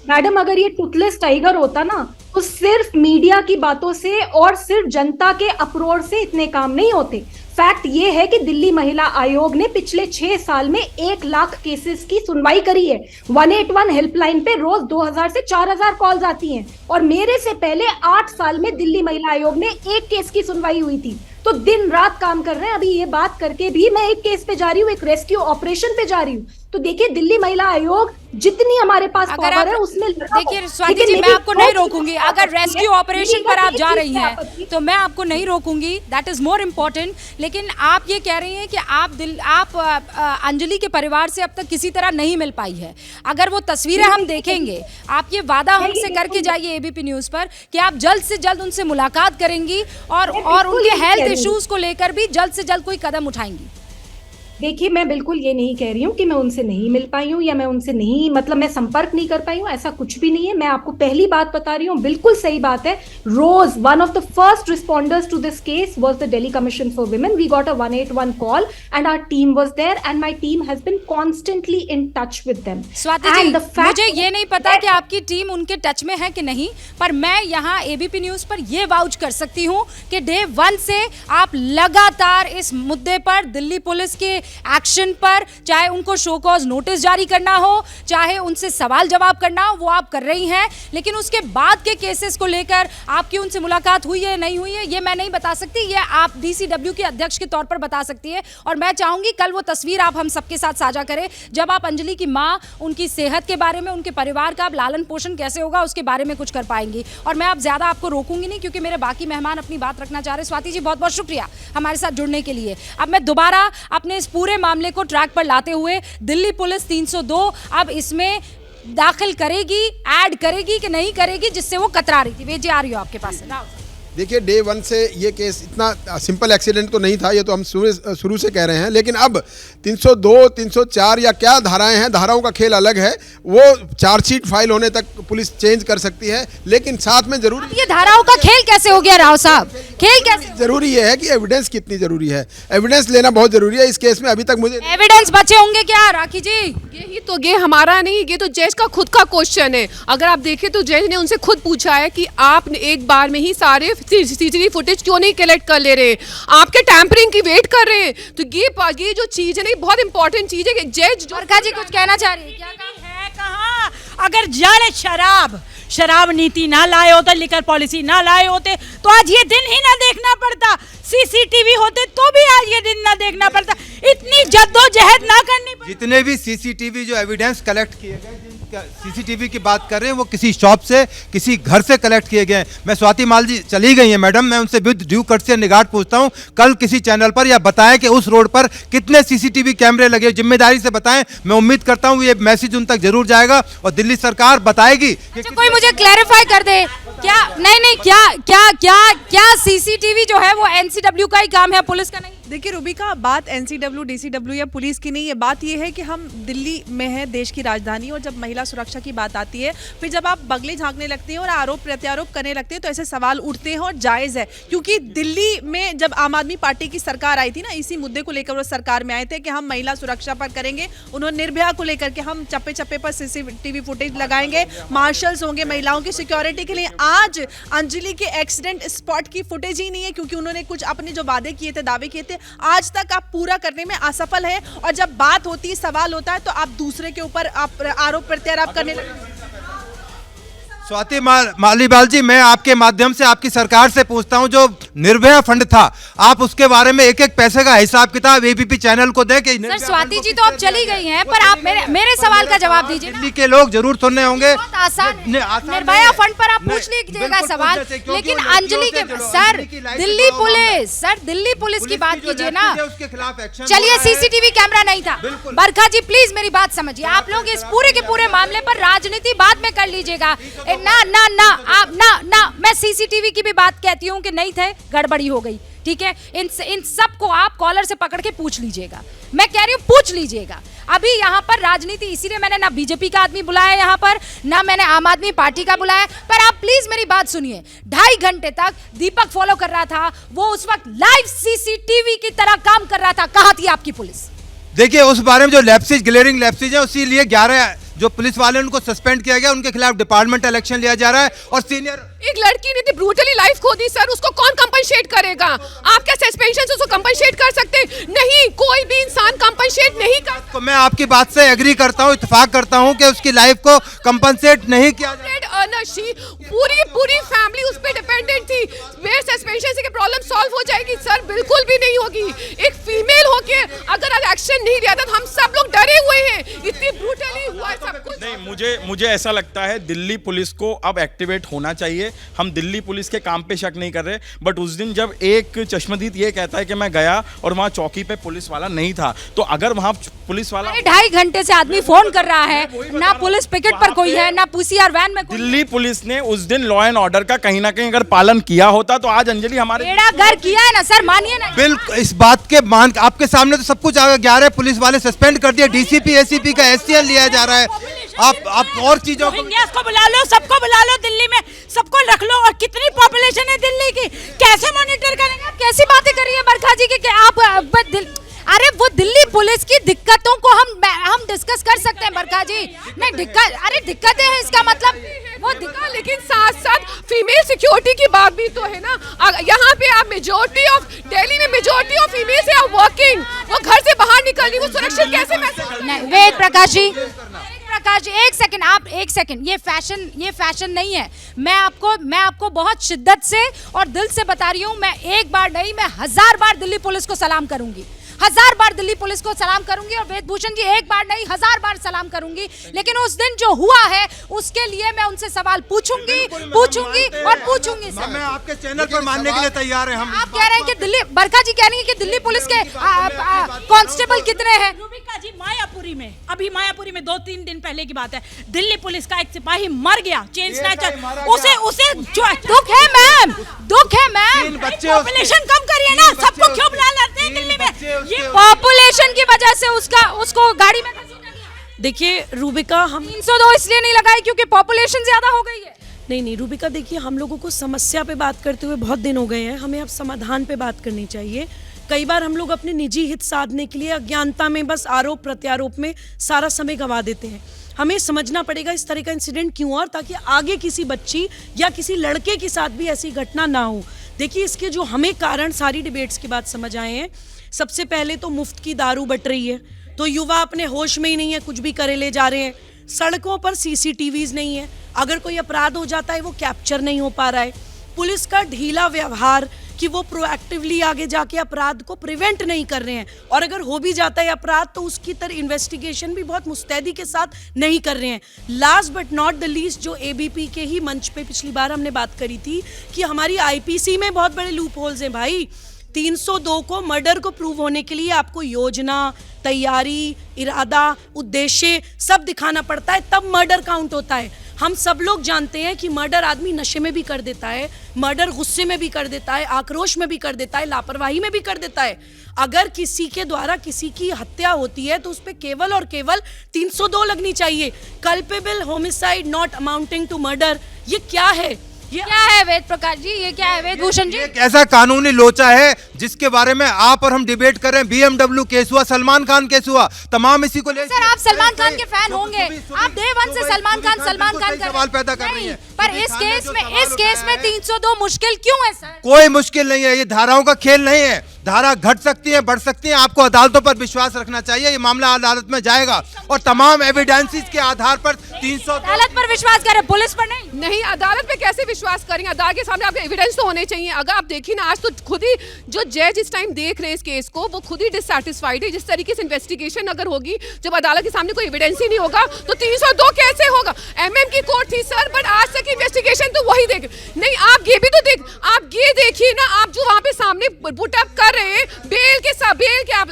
मैडम, अगर ये टूथलेस टाइगर होता ना तो सिर्फ मीडिया की बातों से और सिर्फ जनता के अप्रोच से इतने काम नहीं होते। फैक्ट ये है कि दिल्ली महिला आयोग ने पिछले 6 साल में 1 लाख केसेस की सुनवाई करी है। 181 हेल्पलाइन पे रोज 2000 से 4000 कॉल्स आती हैं, और मेरे से पहले 8 साल में दिल्ली महिला आयोग ने 1 केस की सुनवाई हुई थी। तो दिन रात काम कर रहे हैं। अभी ये बात करके भी मैं एक केस पे जा रही हूँ, एक रेस्क्यू ऑपरेशन पे जा रही हूँ। तो देखिए दिल्ली महिला आयोग जितनी हमारे पास अगर पावर है आप उसमें देखिए स्वाति जी, मैं आपको नहीं रोकूंगी। अगर रेस्क्यू ऑपरेशन पर आप जा रही हैं तो मैं आपको नहीं रोकूंगी, दैट इज मोर इम्पोर्टेंट। लेकिन आप ये कह रही हैं कि आप अंजलि के परिवार से अब तक किसी तरह नहीं मिल पाई है। अगर वो तस्वीरें हम देखेंगे, आप ये वादा हमसे करके जाइए एबीपी न्यूज पर कि आप जल्द से जल्द उनसे मुलाकात करेंगी और उनके हेल्थ इश्यूज को लेकर भी जल्द से जल्द कोई कदम उठाएंगी। देखिए मैं बिल्कुल ये नहीं कह रही हूँ कि मैं उनसे नहीं मिल पाई हूँ या मैं उनसे नहीं, मतलब मैं संपर्क नहीं कर पाई हूँ, ऐसा कुछ भी नहीं है। मैं आपको पहली बात बता रही हूँ, बिल्कुल सही बात है। रोज, one of the first responders to this case was the Delhi commission for women. We got a 181 call and our team was there and my team has been constantly in touch with them. Swati ji, मुझे ये नहीं पता कि आपकी team उनके touch में है कि नहीं, पर मैं यहाँ एबीपी न्यूज पर ये वाउच कर सकती हूँ कि डे 1 से आप लगातार इस मुद्दे पर दिल्ली पुलिस के एक्शन पर, चाहे उनको शो कॉज नोटिस जारी करना हो, चाहे उनसे सवाल जवाब करना हो, वो आप कर रही हैं। लेकिन उसके बाद के केसेस को लेकर आपकी उनसे मुलाकात हुई है नहीं हुई है ये मैं नहीं बता सकती, ये आप डीसीडब्ल्यू के अध्यक्ष के तौर पर बता सकती है। और मैं चाहूंगी कल वो तस्वीर आप हम सबके साथ साझा करें जब आप अंजलि की माँ, उनकी सेहत के बारे में, उनके परिवार का लालन पोषण कैसे होगा उसके बारे में कुछ कर पाएंगी। और मैं अब ज्यादा आपको रोकूंगी नहीं क्योंकि मेरे बाकी मेहमान अपनी बात रखना चाह रहे। स्वाति जी बहुत बहुत शुक्रिया हमारे साथ जुड़ने के लिए। अब मैं दोबारा अपने इस पूरे मामले को ट्रैक पर लाते हुए, दिल्ली पुलिस 302 अब इसमें दाखिल करेगी, ऐड करेगी कि नहीं करेगी, जिससे वो कतरा रही थी। भेजी आ रही हो आपके पास। देखिए डे 1 से ये केस इतना सिंपल एक्सीडेंट तो नहीं था, ये तो हम शुरू से कह रहे हैं। लेकिन अब 302, 304 या क्या धाराएं हैं, धाराओं का खेल अलग है। वो चार्जशीट फाइल होने तक पुलिस चेंज कर सकती है, लेकिन साथ में जरूर ये धाराओं का खेल कैसे हो गया राव साहब? खेल कैसे? जरूरी ये है कि एविडेंस कितनी जरूरी है, एविडेंस लेना बहुत जरूरी है। इस केस में अभी तक मुझे एविडेंस बचे होंगे क्या राखी जी? यही तो, ये हमारा नहीं, ये तो जज का खुद का क्वेश्चन है। अगर आप देखें तो जज ने उनसे खुद पूछा है कि आप एक बार में ही सारे सीसीटीवी फुटेज क्यों नहीं कलेक्ट कर ले रहे, आपके टैंपरिंग की वेट कर रहे हैं। तो ये जो चीज है ना, बहुत इंपॉर्टेंट चीज है कि जज जी कुछ कहना चाह रही है क्या? है कहाँ? अगर जाले शराब नीति ना लाए होते, लिकर पॉलिसी ना लाए होते तो आज ये दिन ही ना देखना पड़ता। सीसीटीवी होते तो भी आज ये दिन ना देखना पड़ता। इतनी जद्दोजहद ना करनी पड़ती। जितने भी सीसीटीवी जो एविडेंस कलेक्ट किए गए, सीसीटीवी की बात कर रहे हैं, वो किसी शॉप से, किसी घर से कलेक्ट किए गए। मैं स्वाति माल जी चली गई हैं मैडम, मैं उनसे विद ड्यू कर्टसी निगाह पूछता हूं, कल किसी चैनल पर या बताएं कि उस रोड पर कितने सीसीटीवी कैमरे लगे, जिम्मेदारी से बताएं। मैं उम्मीद करता हूं ये मैसेज उन तक जरूर जाएगा और दिल्ली सरकार बताएगी। अच्छा, कोई मुझे क्लैरिफाई कर दे क्या? नहीं, क्या सीसीटीवी जो है वो एनसीडब्ल्यू का ही काम है, पुलिस का नहीं? देखिए रूबिका, बात एनसीडब्ल्यू, डीसीडब्ल्यू या पुलिस की नहीं है। बात यह है कि हम दिल्ली में है, देश की राजधानी, और जब महिला सुरक्षा की बात आती है, फिर जब आप बगले झांकने लगते हैं और आरोप प्रत्यारोप करने लगते हैं तो ऐसे सवाल उठते हैं और जायज़ है। क्योंकि दिल्ली में जब आम आदमी पार्टी की सरकार आई थी ना, इसी मुद्दे को लेकर वो सरकार में आए थे कि हम महिला सुरक्षा पर करेंगे। उन्होंने निर्भया को लेकर के हम चप्पे चप्पे पर सीसीटीवी फुटेज लगाएंगे, मार्शल्स होंगे महिलाओं की सिक्योरिटी के लिए। आज अंजलि के एक्सीडेंट स्पॉट की फुटेज ही नहीं है क्योंकि उन्होंने कुछ अपने जो वादे किए थे, दावे किए थे, आज तक आप पूरा करने में असफल है। और जब बात होती है, सवाल होता है, तो आप दूसरे के ऊपर आप आरोप प्रत्यारोप करने लगते। स्वाति मालीवाल जी, मैं आपके माध्यम से आपकी सरकार से पूछता हूं, जो निर्भया फंड था, आप उसके बारे में एक एक पैसे का हिसाब किताब एबीपी चैनल को दें कि सर स्वाति जी तो अब चली गई हैं, पर आप मेरे सवाल का जवाब दीजिए। दिल्ली के लोग जरूर सुनने होंगे। बहुत आसान, निर्भया फंड पर आप पूछ लीजिएगा सवाल, लेकिन अंजलि के सर दिल्ली पुलिस की बात कीजिए ना। चलिए, सीसीटीवी कैमरा नहीं था। बरखा जी प्लीज मेरी बात समझिए, आप लोग इस पूरे के पूरे मामले पर राजनीति बाद में कर लीजिएगा। ना मैं सीसीटीवी की भी बात कहती हूँ कि नहीं थे, गड़बड़ी हो गई, ठीक है। इन सब को आप कॉलर से पकड़ के पूछ लीजिएगा। मैं कह रही हूँ पूछ लीजिएगा। अभी यहाँ पर राजनीति, इसीलिए मैंने ना बीजेपी का आदमी बुलाया यहाँ पर, ना मैंने आम आदमी पार्टी का बुलाया। पर आप प्लीज मेरी बात सुनिए। 2.5 घंटे तक दीपक फॉलो कर रहा था, वो उस वक्त लाइव सीसीटीवी की तरह काम कर रहा था। कहाँ थी आपकी पुलिस? देखिए, उस बारे में जो लैप्सेज, ग्लेयरिंग लैप्सेज है, उसीलिए 11 जो पुलिस वाले उनको सस्पेंड किया गया, उनके खिलाफ डिपार्टमेंटल एक्शन लिया जा रहा है। और सीनियर एक लड़की ने ब्रूटली लाइफ खो दी सर, उसको कौन कंपनसेट करेगा? आप क्या सस्पेंशन से उसको कंपनसेट कर सकते? नहीं, कोई भी इंसान कंपनसेट नहीं कर। तो मैं आपकी बात से एग्री करता हूं, इत्तेफाक करता हूं कि उसकी लाइफ को कंपनसेट नहीं किया जाए। पूरी फैमिली उस पर डिपेंडेंट थी। मेरे सस्पेंशन से प्रॉब्लम सॉल्व हो जाएगी सर? बिल्कुल भी नहीं होगी। एक फीमेल होके अगर एक्शन नहीं लिया था, हम सब लोग डरे हुए हैं। मुझे ऐसा लगता है दिल्ली पुलिस को अब एक्टिवेट होना चाहिए। हम दिल्ली पुलिस के काम पे शक नहीं कर रहे, बट उस दिन जब एक चश्मदीद ये कहता है कि मैं गया और वहाँ चौकी पे पुलिस वाला नहीं था, तो अगर वहाँ पुलिस वाला 2.5 घंटे से आदमी फोन कर रहा है, ना पुलिस पिकेट पर कोई है, ना पीसीआर वैन में कोई। दिल्ली पुलिस ने उस दिन लॉ एंड ऑर्डर का कहीं ना कहीं अगर पालन किया होता तो आज अंजलि हमारे बेड़ा घर किया है ना सर, मानिए ना। बिल्कुल इस बात के मान आपके सामने तो सब कुछ आगे 11 पुलिस वाले सस्पेंड कर दिए, डीसीपी एसीपी का एसटीएल लिया जा रहा है। आप और चीजों को बुला लो, सबको बुला लो, दिल्ली में सबको रख लो। और कितनी पॉपुलेशन है दिल्ली की, कैसे मॉनिटर करेंगे? आप कैसी बातें कर रही है बरखा जी की आप अरे वो दिल्ली पुलिस की दिक्कतों को हम डिस्कस कर सकते हैं बरखा जी। नहीं दिक्कतें हैं, इसका मतलब वो दिक्कत, लेकिन साथ साथ फीमेल सिक्योरिटी की बात भी तो है ना। यहाँ पे आप दिल्ली में मेजॉरिटी ऑफ फीमेल से आप वर्किंग, वो घर से बाहर निकल रही, वो सुरक्षित कैसे महसूस? नहीं वेद प्रकाश जी, एक सेकंड, ये फैशन नहीं है। मैं आपको बहुत शिद्दत से और दिल से बता रही हूँ, मैं एक बार नहीं, मैं 1000 बार दिल्ली पुलिस को सलाम करूंगी, 1000 बार दिल्ली पुलिस को सलाम करूंगी। और वेदभूषण जी एक बार नहीं 1000 बार सलाम करूंगी। लेकिन उस दिन जो हुआ है उसके लिए मैं उनसे सवाल पूछूंगी सर। मैं आपके चैनल पर मानने के लिए तैयार है। हम आप कह रहे हैं कि दिल्ली, बरखा जी कह रही है कि दिल्ली पुलिस के कांस्टेबल कितने हैं? रूबिका जी मायापुरी में 2-3 दिन पहले की बात है, दिल्ली पुलिस का एक सिपाही मर गया, चेन स्नैचर, उसे दुख है मैम, पॉपुलेशन कम करिए ना, सबको क्यों बुला लाते हैं दिल्ली में? ये पॉपुलेशन की वजह से उसको गाड़ी में देखिए रूबिका, हम 302 इसलिए नहीं लगाई क्योंकि पॉपुलेशन ज्यादा हो गई है। नहीं रूबिका, देखिए हम लोगों को समस्या पे बात करते हुए बहुत दिन हो गए हैं, हमें अब समाधान पे बात करनी चाहिए। कई बार हम लोग अपने निजी हित साधने के लिए अज्ञानता में बस आरोप प्रत्यारोप में सारा समय गंवा देते हैं। हमें समझना पड़ेगा इस तरह का इंसिडेंट क्यों, और ताकि आगे किसी बच्ची या किसी लड़के के साथ भी ऐसी घटना ना हो। देखिए इसके जो हमें कारण सारी डिबेट्स के बाद समझ आए हैं। सबसे पहले तो मुफ्त की दारू बट रही है, तो युवा अपने होश में ही नहीं है, कुछ भी करे ले जा रहे हैं। सड़कों पर सीसीटीवीज नहीं है, अगर कोई अपराध हो जाता है वो कैप्चर नहीं हो पा रहा है। पुलिस का ढीला व्यवहार कि वो प्रोएक्टिवली आगे जाके अपराध को प्रिवेंट नहीं कर रहे हैं, और अगर हो भी जाता है अपराध तो उसकी तरह इन्वेस्टिगेशन भी बहुत मुस्तैदी के साथ नहीं कर रहे हैं। Last but not the least, जो एबीपी के ही मंच पे पिछली बार हमने बात करी थी कि हमारी आईपीसी में बहुत बड़े लूप होल्स हैं भाई। 302 को मर्डर को प्रूव होने के लिए आपको योजना, तैयारी, इरादा, उद्देश्य सब दिखाना पड़ता है, तब मर्डर काउंट होता है। हम सब लोग जानते हैं कि मर्डर आदमी नशे में भी कर देता है, मर्डर गुस्से में भी कर देता है, आक्रोश में भी कर देता है, लापरवाही में भी कर देता है। अगर किसी के द्वारा किसी की हत्या होती है तो उस पर केवल और केवल 302 लगनी चाहिए। Culpable homicide not amounting to murder, ये क्या है? ये क्या है वेद प्रकाश जी, ये क्या है वेदभूषण जी? एक ऐसा कानूनी लोचा है जिसके बारे में आप और हम डिबेट कर रहे हैं। बीएमडब्ल्यू केस हुआ, सलमान खान केस हुआ, तमाम इसी को ले। सर आप सलमान खान के फैन होंगे, आप डे वन से सलमान खान सवाल पैदा कर रही है। पर इस केस में 302 मुश्किल क्यों है सर? कोई मुश्किल नहीं है, ये धाराओं का खेल नहीं है। धारा घट सकती है, बढ़ सकती है, आपको अदालतों पर विश्वास रखना चाहिए। ये मामला अदालत में जाएगा और तमाम एविडेंसेस के आधार पर 300 अदालत पर विश्वास करें, पुलिस पर नहीं। अदालत पे कैसे विश्वास करेंगे? अदालत के सामने आपके एविडेंस तो होने चाहिए। अगर आप देखिए ना, आज तो खुद ही जो जज इस टाइम देख रहे हैं इस केस को, वो खुद ही डिससैटिस्फाइड है। जिस तरीके से इन्वेस्टिगेशन अगर होगी, जब अदालत के सामने कोई एविडेंस ही नहीं होगा तो 302 कैसे होगा? एमएम की कोर्ट थी सर, बट आज तक इन्वेस्टिगेशन तो वही देख नहीं। आप ये भी तो आप ये देखिए ना, आप जो वहां पे सामने पुटअप कर रहे हैं बेल के आप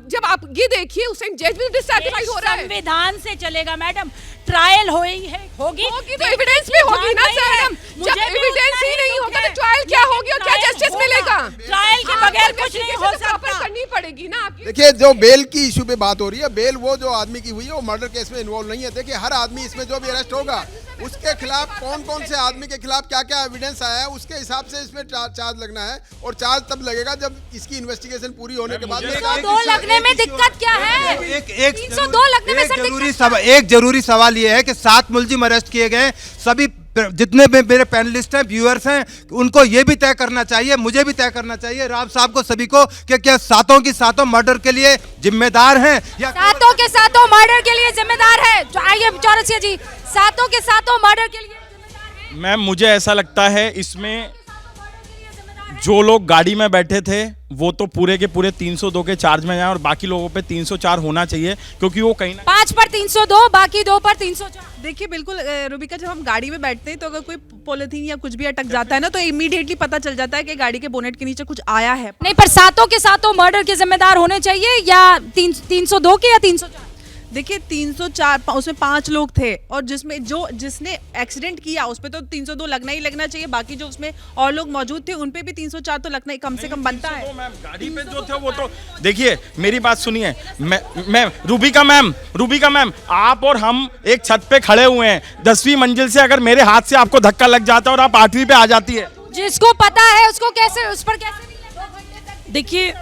जब आप ये देखिए उस टाइम जज भी डिससैटिस्फाइड हो रहा है। संविधान से चलेगा मैडम, ट्रायल होगी तो एविडेंस भी होगी ना सर। जब एविडेंस ही नहीं होगा तो ट्रायल क्या होगी और क्या जस्टिस मिलेगा? ट्रायल के बगैर कुछ नहीं हो सकता, करनी पड़ेगी ना आपकी। देखिए जो बेल की इशू पे बात हो रही है, बेल वो जो आदमी की हुई है वो मर्डर केस में इन्वॉल्व नहीं है। देखिए हर आदमी इसमें जो भी अरेस्ट होगा उसके खिलाफ कौन कौन से आदमी के खिलाफ क्या क्या एविडेंस आया है उसके हिसाब से इसमें चार्ज लगना है, और चार्ज तब लगेगा जब इसकी इन्वेस्टिगेशन पूरी होने के बाद। 302 लगने में दिक्कत क्या है? 302 लगने में सर एक जरूरी सवाल ये है कि 7 मुलजिम अरेस्ट किए गए। सभी जितने भी मेरे पैनलिस्ट हैं, व्यूअर्स हैं, उनको ये भी तय करना चाहिए, मुझे भी तय करना चाहिए, राव साहब को, सभी को, कि क्या सातों की सातों मर्डर के लिए जिम्मेदार हैं या सातों के सातों मर्डर के लिए जिम्मेदार है? तो आइए चौरसिया जी, सातों के सातों मर्डर के लिए मैम मुझे ऐसा लगता है इसमें जो लोग गाड़ी में बैठे थे वो तो पूरे के पूरे 302 के चार्ज में जाए और बाकी लोगों पे 304 होना चाहिए, क्योंकि वो कहीं ना 5 पर 302, बाकी 2 पर 304। देखिए बिल्कुल रूबिका, जब हम गाड़ी में बैठते हैं तो अगर कोई पॉलिथीन या कुछ भी अटक जाता है ना, तो इमीडिएटली पता चल जाता है कि गाड़ी के बोनेट के नीचे कुछ आया है। नहीं, पर सातों के सातों मर्डर के जिम्मेदार होने चाहिए या 302 के या 304? देखिए 304, उसमें 5 लोग थे और जिसने एक्सीडेंट किया उस पे तो 302 लगना ही लगना चाहिए। बाकी जो उसमें और लोग मौजूद थे उन पे भी 304 तो लगना ही कम से कम बनता है। गाड़ी पे जो थे वो तो देखिए, मेरी बात सुनिए, मैं रूबिका मैम, आप और हम एक छत पे खड़े हुए हैं, 10वीं मंजिल से अगर मेरे हाथ से आपको धक्का लग जाता है और आप 8वीं पे आ जाती है, जिसको पता है उसको कैसे, उस पर कैसे? देखिए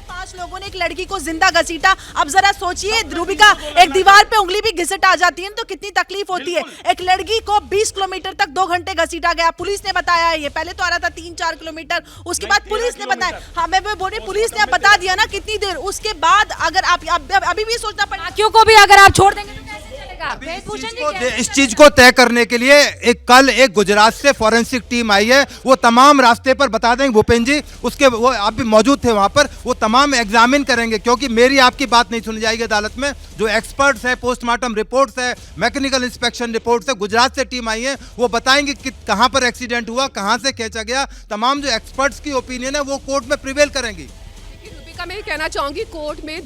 5 लोगों ने एक लड़की को जिंदा घसीटा। अब जरा सोचिए रूबिका, एक दीवार पे उंगली भी घिसट आ जाती है तो कितनी तकलीफ होती है। एक लड़की को 20 किलोमीटर तक 2 घंटे घसीटा गया, पुलिस ने बताया है। ये पहले तो आ रहा था 3-4 किलोमीटर, उसके बाद पुलिस ने बताया, हमें वो बोले पुलिस ने बता दिया ना कितनी देर। उसके बाद अगर आप अभी भी सोचना पड़ेगा, क्यों को भी अगर आप छोड़ देंगे तो कैसे चलेगा? इस चीज को तय करने के लिए कल एक गुजरात से फॉरेंसिक टीम आई है, वो तमाम रास्ते पर बता देंगे भूपेंद्र जी, उसके वो आप भी मौजूद थे वहां पर, वो तमाम एग्जामिन करेंगे, क्योंकि मेरी आपकी बात नहीं सुनी जाएगी अदालत में। जो एक्सपर्ट्स है, पोस्टमार्टम रिपोर्ट्स है, मैकेनिकल इंस्पेक्शन रिपोर्ट्स है, गुजरात से टीम आई है, वो बताएंगे कि कहां पर एक्सीडेंट हुआ, कहां से खींचा गया। तमाम जो एक्सपर्ट्स की ओपिनियन है वो कोर्ट में प्रिवेल करेंगी। मैं कहना चाहूँगी कोर्ट में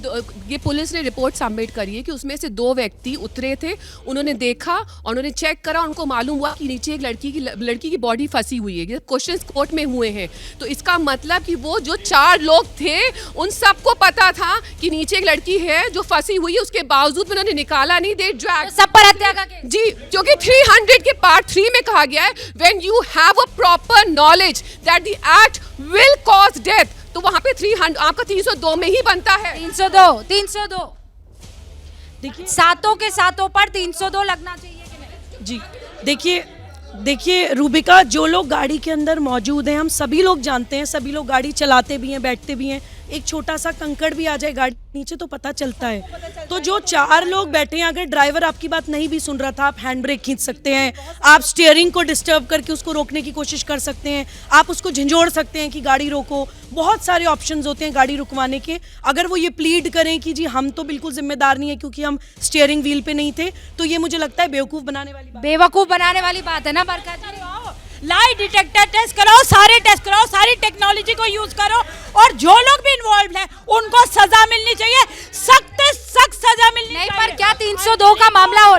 ये पुलिस ने रिपोर्ट सबमिट करी है कि उसमें से 2 व्यक्ति उतरे थे, उन्होंने देखा और उन्होंने चेक करा, उनको मालूम हुआ कि नीचे एक लड़की की बॉडी फंसी हुई है। ये क्वेश्चंस कोर्ट में हुए हैं, तो इसका मतलब कि वो जो 4 लोग थे उन सबको पता था कि नीचे एक लड़की है जो फंसी हुई है, उसके बावजूद उन्होंने निकाला नहीं, दे ड्रैग। सब पर हत्या का केस जी, क्योंकि 300 के पार्ट 3 में कहा गया है when you have a proper knowledge that the act will cause death, तो वहां पे 300 आपका 302 में ही बनता है। 302 देखिए, सातों के सातों पर 302 लगना चाहिए कि नहीं? जी देखिए रूबिका, जो लोग गाड़ी के अंदर मौजूद हैं, हम सभी लोग जानते हैं, सभी लोग गाड़ी चलाते भी हैं, बैठते भी हैं। एक छोटा सा कंकड़ भी आ जाए गाड़ी नीचे तो पता चलता है। तो जो 4 लोग बैठे हैं, अगर ड्राइवर आपकी बात नहीं भी सुन रहा था, आप हैंड ब्रेक खींच सकते हैं, आप स्टीयरिंग को डिस्टर्ब करके उसको रोकने की कोशिश कर सकते हैं, आप उसको झंझोड़ सकते हैं कि गाड़ी रोको। बहुत सारे ऑप्शंस होते हैं गाड़ी रुकवाने के। अगर वो ये प्लीड करें कि जी हम तो बिल्कुल जिम्मेदार नहीं है क्योंकि हम स्टीयरिंग व्हील पे नहीं थे, तो ये मुझे लगता है बेवकूफ़ बनाने वाली बात है ना बरकत। लाई डिटेक्टर टेस्ट कराओ, सारे टेस्ट कराओ, सारी टेक्नोलॉजी को यूज करो, और जो लोग भी इन्वॉल्व हैं उनको सजा मिलनी चाहिए, सख्त सजा मिलनी चाहिए। पर क्या 302 का मामला हो,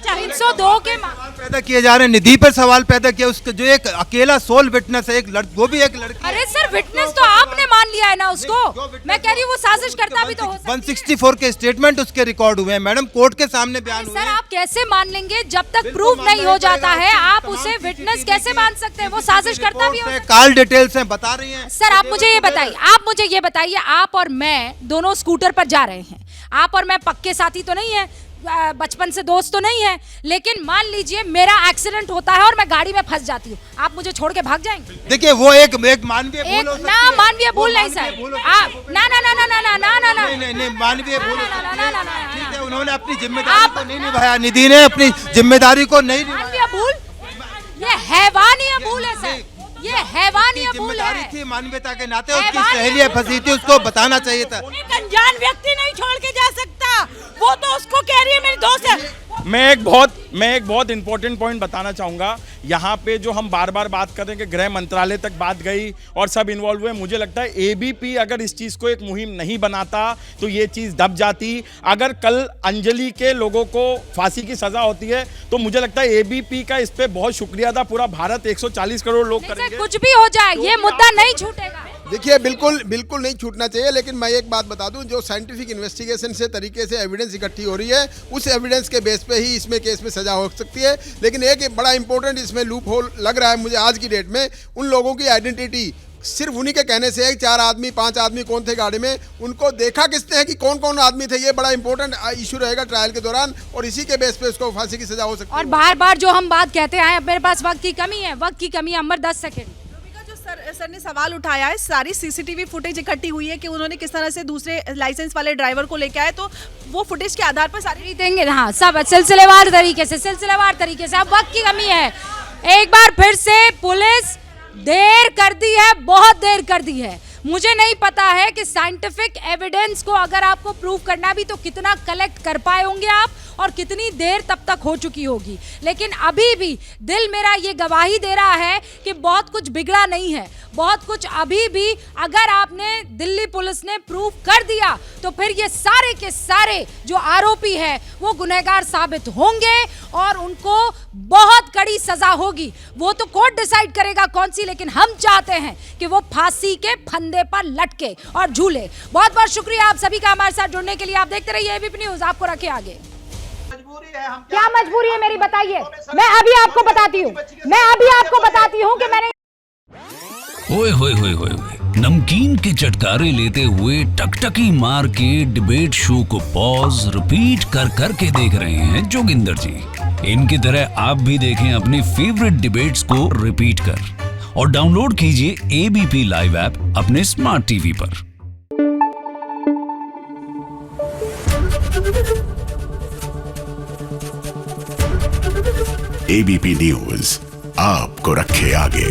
302 के पैदा किए जा रहे हैं। निधि पर सवाल पैदा किया, उसका जो एक अकेला सोल विटनेस है, वो भी एक लड़की। अरे सर, विटनेस तो आपने मान लिया है ना उसको। मैं कह रही हूँ वो साजिश करता भी तो हो सकता है। 164 के स्टेटमेंट उसके रिकॉर्ड हुए हैं मैडम, कोर्ट के सामने बयान हुए हैं। सर आप कैसे मान लेंगे जब तक प्रूफ नहीं हो जाता है? आप उसे विटनेस कैसे मान सकते हैं? वो साजिश करता भी हो। कॉल डिटेल्स हैं, बता रही हैं। सर आप मुझे ये बताइए, आप और मैं दोनों स्कूटर पर जा रहे हैं, आप और मैं पक्के साथी तो नहीं है, बचपन से दोस्त तो नहीं है, लेकिन मान लीजिए मेरा एक्सीडेंट होता है और मैं गाड़ी में फंस जाती हूँ, आप मुझे छोड़ के भाग जाएंगे? देखिए वो एक मानवीय भूल हो सकती है। ना मानवीय भूल नहीं सर, आप ना नहीं मानवीय भूल, ठीक है, उन्होंने अपनी जिम्मेदारी को नहीं निभाया, निधि ने अपनी जिम्मेदारी को नहीं निभाया। मानवीय भूल, ये हैवानीय भूल है सर, ये हैवानीय भूल है। थी मानवीयता के नाते, उसकी सहेली फंसी थी, उसको बताना चाहिए था। एक अनजान व्यक्ति नहीं छोड़ के जा सकता, वो तो उसको कह रही है मेरी दोस्त है। मैं एक बहुत इंपॉर्टेंट पॉइंट बताना चाहूँगा। यहाँ पे जो हम बार बार बात कर रहे हैं कि गृह मंत्रालय तक बात गई और सब इन्वॉल्व हुए, मुझे लगता है एबीपी अगर इस चीज़ को एक मुहिम नहीं बनाता तो ये चीज़ दब जाती। अगर कल अंजलि के लोगों को फांसी की सज़ा होती है तो मुझे लगता है एबीपी का इस पर बहुत शुक्रिया था। पूरा भारत 140 करोड़ लोग करेंगे। कुछ भी हो जाए ये मुद्दा नहीं छूटेगा। देखिए बिल्कुल नहीं छूटना चाहिए, लेकिन मैं एक बात बता दूं, जो साइंटिफिक इन्वेस्टिगेशन से तरीके से एविडेंस इकट्ठी हो रही है, उस एविडेंस के बेस पे ही इसमें केस में सजा हो सकती है। लेकिन एक बड़ा इंपॉर्टेंट इसमें लूप होल लग रहा है मुझे आज की डेट में, उन लोगों की आइडेंटिटी सिर्फ उन्हीं के कहने से है। 4 आदमी 5 आदमी कौन थे गाड़ी में, उनको देखा किसने है कि कौन कौन आदमी थे, ये बड़ा इंपॉर्टेंट इशू रहेगा ट्रायल के दौरान, और इसी के बेस पे उसको फांसी की सजा हो सकती है। और बार बार जो हम बात कहते आए, अब मेरे पास वक्त की कमी है, अंबर 10 सेकेंड। सर ने सवाल उठाया है, सारी सीसीटीवी फुटेज इकट्ठी हुई है कि उन्होंने किस तरह से दूसरे लाइसेंस वाले ड्राइवर को लेके आए, तो वो फुटेज के आधार पर सारी देंगे। हाँ, सब सिलसिलेवार तरीके से, अब वक्त की कमी है। एक बार फिर से पुलिस देर कर दी है, बहुत देर कर दी है। मुझे नहीं पता है कि साइंटिफिक एविडेंस को अगर आपको प्रूव करना भी तो कितना कलेक्ट कर पाए होंगे आप और कितनी देर तब तक हो चुकी होगी, लेकिन अभी भी दिल मेरा ये गवाही दे रहा है कि बहुत कुछ बिगड़ा नहीं है, बहुत कुछ अभी भी अगर आपने दिल्ली पुलिस ने प्रूव कर दिया तो फिर ये सारे के सारे जो आरोपी है वो गुनहगार साबित होंगे और उनको बहुत कड़ी सजा होगी। वो तो कोर्ट डिसाइड करेगा कौन सी, लेकिन हम चाहते हैं कि वो फांसी के फंदे पर लटके और झूले। बहुत बहुत शुक्रिया आप सभी का हमारे साथ जुड़ने के लिए। आप देखते रहिए एबीपी न्यूज, आपको रखे आगे। क्या मजबूरी है मेरी, बताइए। मैं अभी आपको बताती हूँ कि मैंने ओए होए होए होए नमकीन के चटकारे लेते हुए टकटकी मार के डिबेट शो को पॉज रिपीट कर कर के देख रहे हैं जोगिंदर जी। इनकी तरह आप भी देखें अपनी फेवरेट डिबेट्स को रिपीट कर और डाउनलोड कीजिए एबीपी लाइव ऐप अपने स्मार्ट टीवी पर। एबीपी न्यूज आपको रखे आगे।